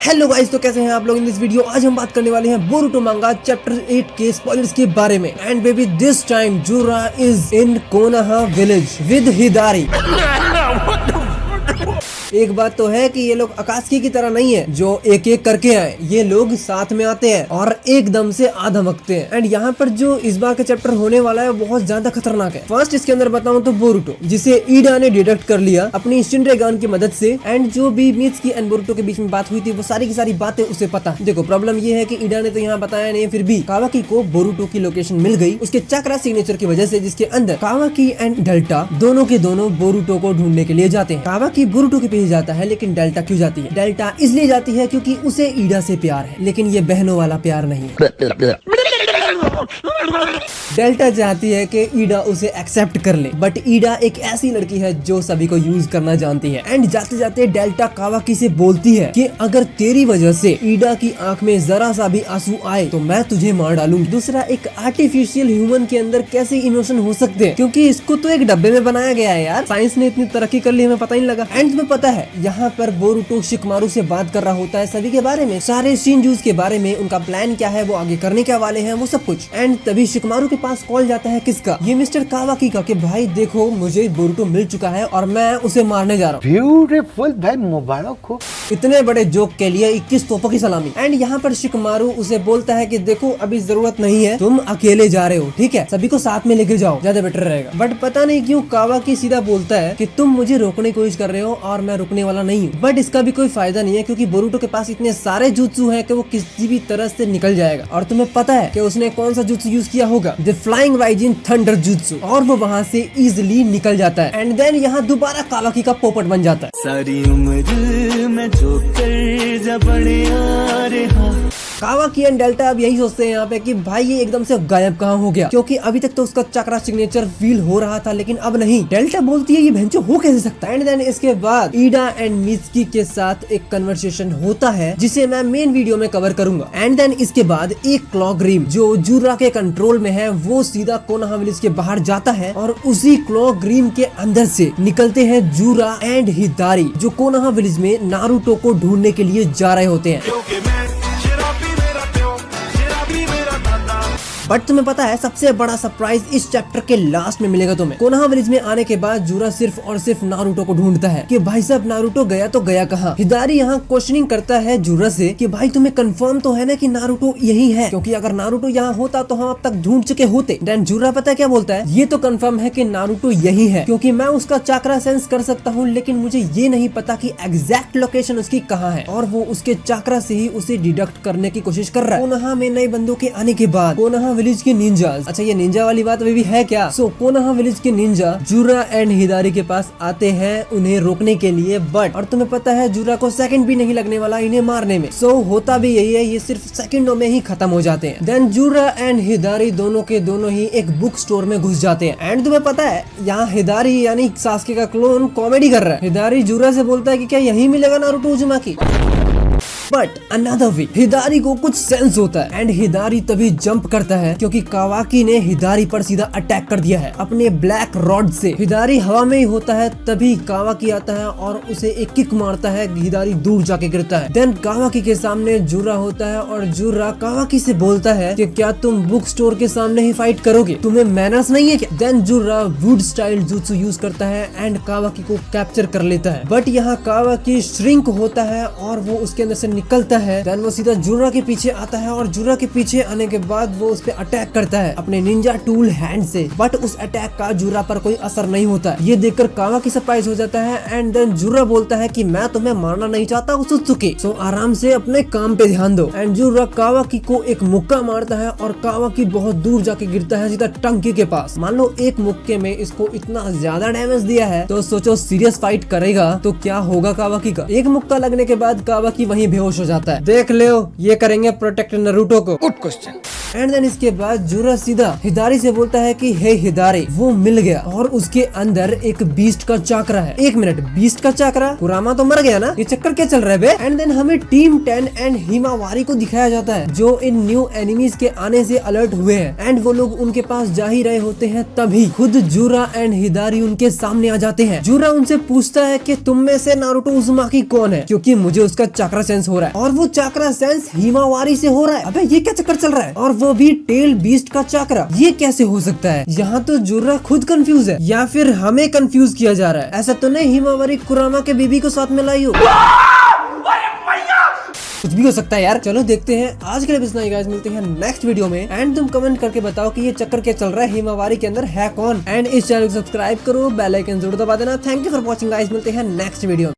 Hello guys, तो कैसे हैं आप लोग इन दिस वीडियो। आज हम बात करने वाले हैं बोरुटो मांगा चैप्टर 8 के स्पॉयलर्स के बारे में। And baby this time Jura is in Konoha village with Hidari. एक बात तो है कि ये लोग आकाशकी की तरह नहीं है जो एक एक करके आए, ये लोग साथ में आते हैं और एकदम से आ धमकते हैं। एंड यहाँ पर जो इस बार का चैप्टर होने वाला है बहुत ज्यादा खतरनाक है। फर्स्ट इसके अंदर बताऊं तो बोरुटो, जिसे ईडा ने डिडक्ट कर लिया अपनी शिनरेगान की मदद से। एंड जो भी मित्सुकी एंड बोरुटो के बीच में बात हुई थी वो सारी की सारी बातें उसे पता। देखो प्रॉब्लम ये है कि ईडा ने तो यहाँ बताया नहीं, फिर भी कावाकी को बोरुटो की लोकेशन मिल गई उसके चक्रा सिग्नेचर की वजह से, जिसके अंदर कावाकी एंड डेल्टा दोनों के दोनों बोरुटो को ढूंढने के लिए जाते हैं। कावाकी बोरुटो के पीछे जाता है, लेकिन डेल्टा क्यों जाती है? डेल्टा इसलिए जाती है क्योंकि उसे ईडा से प्यार है, लेकिन ये बहनों वाला प्यार नहीं है। डेल्टा चाहती है कि ईडा उसे एक्सेप्ट कर ले, बट ईडा एक ऐसी लड़की है जो सभी को यूज करना जानती है। एंड जाते जाते डेल्टा कावाकी से बोलती है कि अगर तेरी वजह से ईडा की आंख में जरा सा भी आंसू आए तो मैं तुझे मार डालूंगी। दूसरा, एक आर्टिफिशियल ह्यूमन के अंदर कैसे इमोशन हो सकते हैं, क्योंकि इसको तो एक डब्बे में बनाया गया है यार। साइंस ने इतनी तरक्की कर ली, हमें पता ही नहीं लगा। एंड तुम्हें पता है यहाँ पर बोरुटो शिकमारू से बात कर रहा होता है सभी के बारे में, सारे शिनजूस के बारे में, उनका प्लान क्या है, वो आगे करने क्या वाले हैं, वो सब कुछ। एंड तभी शिकमारू के पास कॉल जाता है, किसका? ये मिस्टर कावाकी का, कि भाई देखो मुझे बोरुटो मिल चुका है और मैं उसे मारने जा रहा हूँ। ब्यूटीफुल भाई, मुबारक हो। इतने बड़े जोक के लिए 21 तोपों की सलामी। एंड यहाँ पर शिकमारू उसे बोलता है कि देखो अभी जरूरत नहीं है, तुम अकेले जा रहे हो, ठीक है, सभी को साथ में लेके जाओ, ज्यादा बेटर रहेगा। बट पता नहीं क्यों कावाकी सीधा बोलता है कि तुम मुझे रोकने की कोशिश कर रहे हो और मैं रुकने वाला नहीं हूँ। बट इसका भी कोई फायदा नहीं है, क्योंकि बोरुटो के पास इतने सारे जुत्सु हैं कि वो किसी भी तरह से निकल जाएगा। और तुम्हें पता है कि उसने कौन सा जुत्सु यूज किया होगा? द फ्लाइंग राइजिन थंडर जुत्सु, और वो वहाँ से इजिली निकल जाता है। एंड देन यहाँ दोबारा कावाकी का पोपट बन जाता है। सारी उम्र में जो कर जा बड़े आ रहा। कावाकी एंड डेल्टा अब यही सोचते हैं यहाँ पे कि भाई ये एकदम से गायब कहाँ हो गया, क्योंकि अभी तक तो उसका चक्रा सिग्नेचर फील हो रहा था, लेकिन अब नहीं। डेल्टा बोलती है ये भैंचो हो कैसे सकता है। एंड देन इसके बाद ईडा एंड मित्सुकी के साथ एक कन्वर्सेशन होता है जिसे मैं मेन वीडियो में कवर करूंगा। एंड देन इसके बाद एक क्लॉक ग्रीम जो जुरा के कंट्रोल में है वो सीधा कोनोहा विलेज के बाहर जाता है, और उसी क्लॉक ग्रीम के अंदर से निकलते हैं जुरा एंड हिदारी, जो कोनोहा विलेज में नारुतो को ढूंढने के लिए जा रहे होते हैं। बट तुम्हें पता है सबसे बड़ा सरप्राइज इस चैप्टर के लास्ट में मिलेगा तुम्हें। कोनोहा विलेज में आने के बाद जुरा सिर्फ और सिर्फ नारुतो को ढूंढता है कि भाई साहब नारुतो गया तो गया कहाँ। हिदारी यहाँ क्वेश्चनिंग करता है जुरा से कि भाई तुम्हें कंफर्म तो है ना कि नारुतो यही है, क्योंकि अगर नारुतो यहाँ होता तो हम अब तक ढूंढ चुके होते। देन जुरा पता है क्या बोलता है? ये तो कंफर्म है कि नारुतो यही है, क्योंकि मैं उसका चक्रा सेंस कर सकता हूँ, लेकिन मुझे ये नहीं पता कि एग्जैक्ट लोकेशन उसकी कहाँ है। और वो उसके चक्रा से ही उसे डिडक्ट करने की कोशिश कर रहा है। कोनोहा में नए बंदों के आने के बाद कोनोहा विलेज के निंजास, अच्छा ये निंजा वाली बात अभी भी है क्या? सो कोनोहा विलेज के निंजा जुरा एंड हिदारी के पास आते हैं उन्हें रोकने के लिए। बट और तुम्हें पता है जुरा को सेकंड भी नहीं लगने वाला इन्हें मारने में। सो होता भी यही है, ये सिर्फ सेकंडों में ही खत्म हो जाते हैं। देन जुरा एंड हिदारी दोनों के दोनों ही एक बुक स्टोर में घुस जाते हैं। एंड तुम्हें पता है यहाँ हिदारी यानी सास्के का क्लोन कॉमेडी कर रहा है। हिदारी जुरा से बोलता है कि क्या यही मिलेगा Naruto Uzumaki? But another way हिदारी को कुछ सेंस होता है एंड हिदारी तभी जंप करता है, क्योंकि कावाकी ने हिदारी पर सीधा अटैक कर दिया है अपने ब्लैक रॉड से। हिदारी हवा में ही होता है, तभी कावाकी आता है और उसे एक किक मारता है। हिदारी दूर जाके गिरता है। देन कावाकी के सामने जुरा होता है और जुरा कावाकी से बोलता है कि क्या तुम बुक स्टोर के सामने ही फाइट करोगे, तुम्हें मैनर्स नहीं है क्या? Then Jura wood style jutsu use करता है एंड कावाकी को कैप्चर कर लेता है। बट यहाँ कावाकी श्रिंक होता है और वो उसके अंदर से निकलता है। देन वो सीधा जुरा के पीछे आता है और जुरा के पीछे आने के बाद वो उस पे अटैक करता है अपने निंजा टूल हैंड से। बट उस अटैक का जुरा पर कोई असर नहीं होता है। ये देखकर कावाकी सरप्राइज हो जाता है। एंड देन जुरा बोलता है कि मैं तुम्हें मारना नहीं चाहता उत्सुकी, सो आराम से अपने काम पे ध्यान दो। एंड जुरा कावाकी को एक मुक्का मारता है और कावाकी बहुत दूर जाके गिरता है सीधा टंकी के पास। मान लो एक मुक्के में इसको इतना ज्यादा डैमेज दिया है, तो सोचो सीरियस फाइट करेगा तो क्या होगा कावाकी का। एक मुक्का लगने के बाद कावाकी वहीं बेहोश हो जाता है। देख लो ये करेंगे प्रोटेक्ट नारुतो को। Good question. एंड देन इसके बाद जूरा सीधा हिदारी से बोलता है कि हे हिदारी, वो मिल गया और उसके अंदर एक बीस्ट का चाकरा है। एक मिनट, बीस्ट का चाकरा? कुरामा तो मर गया ना, ये चक्कर क्या चल रहा है बे? एंड देन हमें टीम 10 एंड हिमावारी को दिखाया जाता है जो इन न्यू एनिमीज के आने से अलर्ट हुए हैं एंड वो लोग उनके पास जा ही रहे होते हैं, तभी खुद जूरा एंड हिदारी उनके सामने आ जाते हैं। जूरा उनसे पूछता है कि तुम में से नारुतो उज़ुमाकी कौन है, क्योंकि मुझे उसका चाकरा सेंस हो रहा है और वो चाकरा सेंस हिमावारी से हो रहा है। अबे ये क्या चक्कर चल रहा है? और वो भी टेल बीस्ट का चाकरा, ये कैसे हो सकता है? यहाँ तो जूरा खुद कंफ्यूज है या फिर हमें कंफ्यूज किया जा रहा है। ऐसा तो नहीं हिमावारी कुरामा के बीबी को साथ में लाई हो, कुछ भी हो सकता है यार। चलो देखते हैं। आज के लिए इतना ही गाइस, मिलते हैं नेक्स्ट वीडियो में। एंड तुम कमेंट करके बताओ कि ये चक्कर क्या चल रहा है, हिमावारी के अंदर है कौन। एंड इस चैनल को सब्सक्राइब करो, बेल आइकन जरूर दबा देना। Thank you for watching guys, मिलते हैं नेक्स्ट वीडियो।